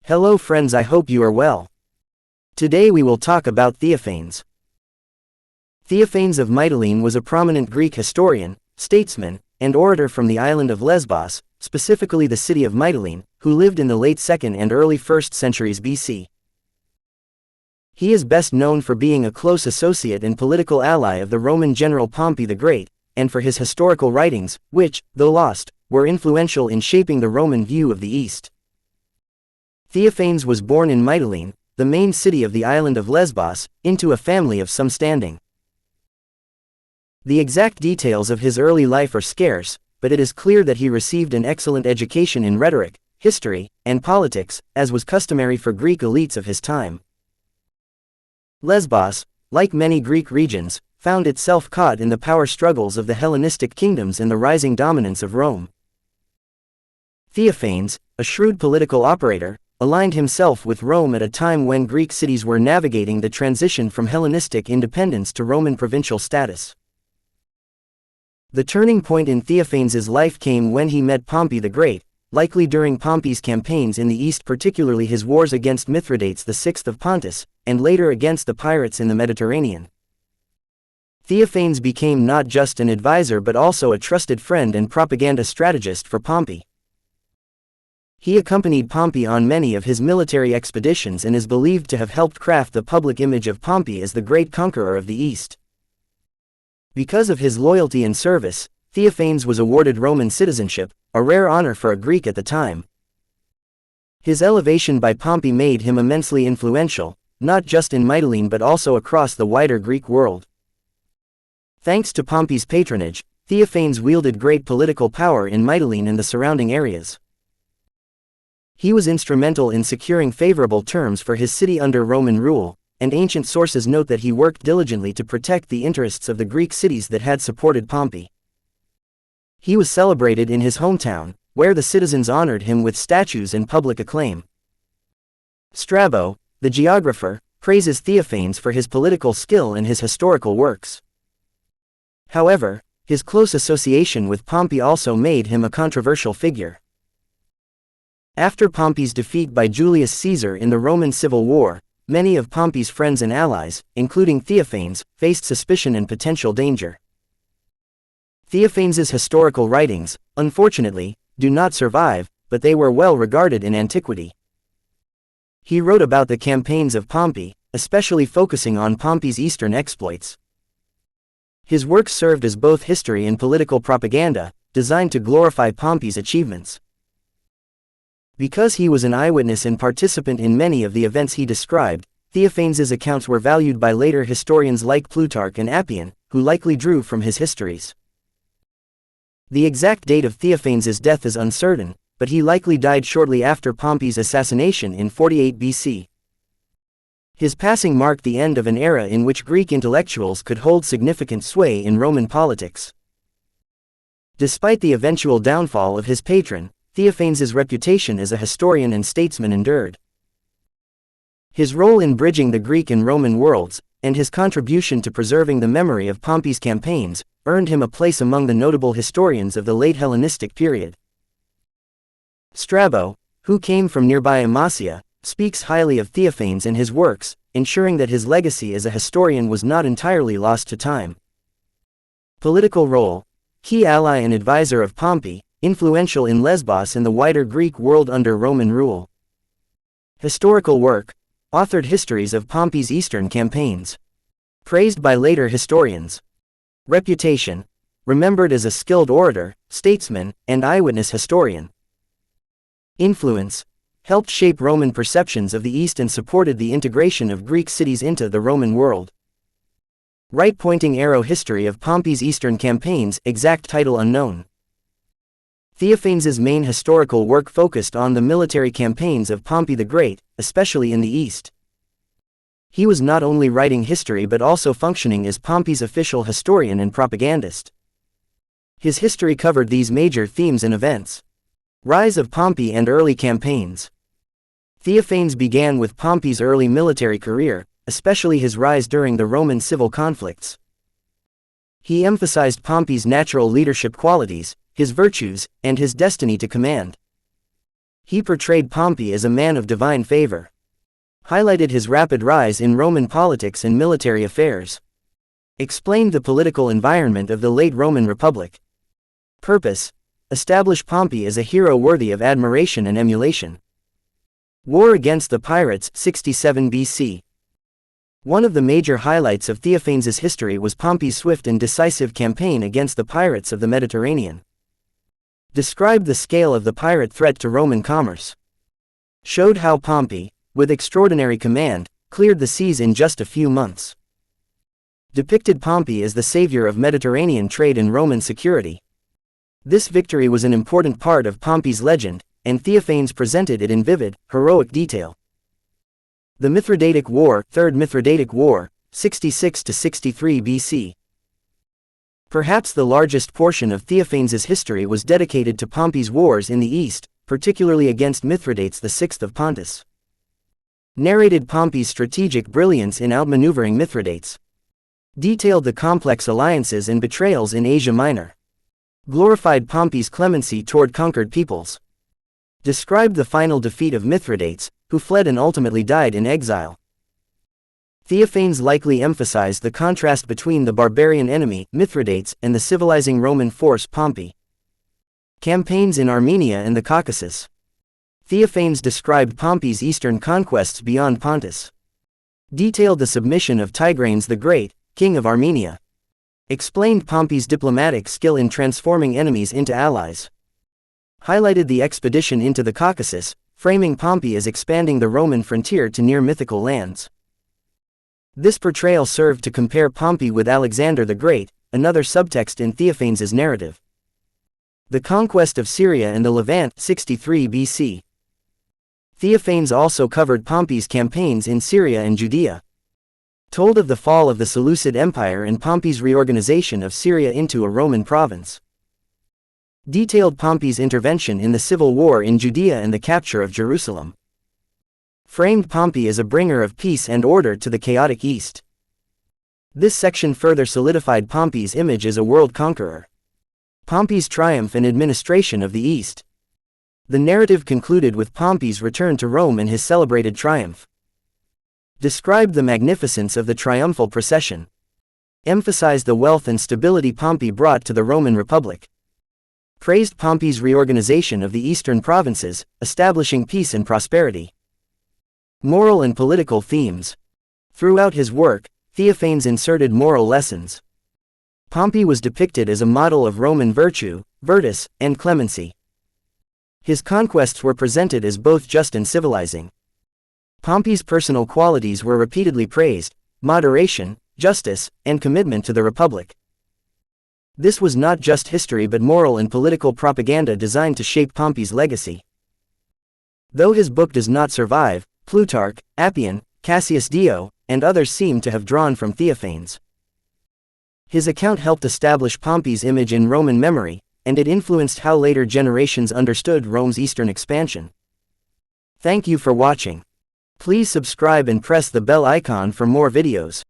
Hello friends, I hope you are well. Today we will talk about Theophanes. Theophanes of Mytilene was a prominent Greek historian, statesman, and orator from the island of Lesbos, specifically the city of Mytilene, who lived in the late 2nd and early 1st centuries BC. He is best known for being a close associate and political ally of the Roman general Pompey the Great, and for his historical writings, which, though lost, were influential in shaping the Roman view of the East. Theophanes was born in Mytilene, the main city of the island of Lesbos, into a family of some standing. The exact details of his early life are scarce, but it is clear that he received an excellent education in rhetoric, history, and politics, as was customary for Greek elites of his time. Lesbos, like many Greek regions, found itself caught in the power struggles of the Hellenistic kingdoms and the rising dominance of Rome. Theophanes, a shrewd political operator, aligned himself with Rome at a time when Greek cities were navigating the transition from Hellenistic independence to Roman provincial status. The turning point in Theophanes' life came when he met Pompey the Great, likely during Pompey's campaigns in the east, particularly his wars against Mithridates VI of Pontus, and later against the pirates in the Mediterranean. Theophanes became not just an advisor but also a trusted friend and propaganda strategist for Pompey. He accompanied Pompey on many of his military expeditions and is believed to have helped craft the public image of Pompey as the great conqueror of the East. Because of his loyalty and service, Theophanes was awarded Roman citizenship, a rare honor for a Greek at the time. His elevation by Pompey made him immensely influential, not just in Mytilene but also across the wider Greek world. Thanks to Pompey's patronage, Theophanes wielded great political power in Mytilene and the surrounding areas. He was instrumental in securing favorable terms for his city under Roman rule, and ancient sources note that he worked diligently to protect the interests of the Greek cities that had supported Pompey. He was celebrated in his hometown, where the citizens honored him with statues and public acclaim. Strabo, the geographer, praises Theophanes for his political skill and his historical works. However, his close association with Pompey also made him a controversial figure. After Pompey's defeat by Julius Caesar in the Roman Civil War, many of Pompey's friends and allies, including Theophanes, faced suspicion and potential danger. Theophanes' historical writings, unfortunately, do not survive, but they were well regarded in antiquity. He wrote about the campaigns of Pompey, especially focusing on Pompey's eastern exploits. His works served as both history and political propaganda, designed to glorify Pompey's achievements. Because he was an eyewitness and participant in many of the events he described, Theophanes' accounts were valued by later historians like Plutarch and Appian, who likely drew from his histories. The exact date of Theophanes' death is uncertain, but he likely died shortly after Pompey's assassination in 48 BC. His passing marked the end of an era in which Greek intellectuals could hold significant sway in Roman politics. Despite the eventual downfall of his patron, Theophanes' reputation as a historian and statesman endured. His role in bridging the Greek and Roman worlds, and his contribution to preserving the memory of Pompey's campaigns, earned him a place among the notable historians of the late Hellenistic period. Strabo, who came from nearby Amasia, speaks highly of Theophanes and his works, ensuring that his legacy as a historian was not entirely lost to time. Political role: key ally and advisor of Pompey, influential in Lesbos and the wider Greek world under Roman rule. Historical work: authored histories of Pompey's eastern campaigns. Praised by later historians. Reputation: remembered as a skilled orator, statesman, and eyewitness historian. Influence: helped shape Roman perceptions of the East and supported the integration of Greek cities into the Roman world. Right-pointing arrow: history of Pompey's eastern campaigns, exact title unknown. Theophanes' main historical work focused on the military campaigns of Pompey the Great, especially in the East. He was not only writing history but also functioning as Pompey's official historian and propagandist. His history covered these major themes and events. Rise of Pompey and early campaigns. Theophanes began with Pompey's early military career, especially his rise during the Roman civil conflicts. He emphasized Pompey's natural leadership qualities, his virtues, and his destiny to command. He portrayed Pompey as a man of divine favor. Highlighted his rapid rise in Roman politics and military affairs. Explained the political environment of the late Roman Republic. Purpose: establish Pompey as a hero worthy of admiration and emulation. War against the pirates, 67 BC. One of the major highlights of Theophanes' history was Pompey's swift and decisive campaign against the pirates of the Mediterranean. Described the scale of the pirate threat to Roman commerce. Showed how Pompey, with extraordinary command, cleared the seas in just a few months. Depicted Pompey as the savior of Mediterranean trade and Roman security. This victory was an important part of Pompey's legend, and Theophanes presented it in vivid, heroic detail. The Mithridatic War, Third Mithridatic War, 66 to 63 BC. Perhaps the largest portion of Theophanes' history was dedicated to Pompey's wars in the east, particularly against Mithridates VI of Pontus. Narrated Pompey's strategic brilliance in outmaneuvering Mithridates. Detailed the complex alliances and betrayals in Asia Minor. Glorified Pompey's clemency toward conquered peoples. Described the final defeat of Mithridates, who fled and ultimately died in exile. Theophanes likely emphasized the contrast between the barbarian enemy, Mithridates, and the civilizing Roman force, Pompey. Campaigns in Armenia and the Caucasus. Theophanes described Pompey's eastern conquests beyond Pontus. Detailed the submission of Tigranes the Great, king of Armenia. Explained Pompey's diplomatic skill in transforming enemies into allies. Highlighted the expedition into the Caucasus, framing Pompey as expanding the Roman frontier to near mythical lands. This portrayal served to compare Pompey with Alexander the Great, another subtext in Theophanes' narrative. The conquest of Syria and the Levant, 63 BC. Theophanes also covered Pompey's campaigns in Syria and Judea. Told of the fall of the Seleucid Empire and Pompey's reorganization of Syria into a Roman province. Detailed Pompey's intervention in the civil war in Judea and the capture of Jerusalem. Framed Pompey as a bringer of peace and order to the chaotic East. This section further solidified Pompey's image as a world conqueror. Pompey's triumph and administration of the East. The narrative concluded with Pompey's return to Rome and his celebrated triumph. Described the magnificence of the triumphal procession. Emphasized the wealth and stability Pompey brought to the Roman Republic. Praised Pompey's reorganization of the eastern provinces, establishing peace and prosperity. Moral and political themes. Throughout his work, Theophanes inserted moral lessons. Pompey was depicted as a model of Roman virtue, virtus, and clemency. His conquests were presented as both just and civilizing. Pompey's personal qualities were repeatedly praised: moderation, justice, and commitment to the Republic. This was not just history but moral and political propaganda designed to shape Pompey's legacy. Though his book does not survive, Plutarch, Appian, Cassius Dio, and others seem to have drawn from Theophanes. His account helped establish Pompey's image in Roman memory, and it influenced how later generations understood Rome's eastern expansion. Thank you for watching. Please subscribe and press the bell icon for more videos.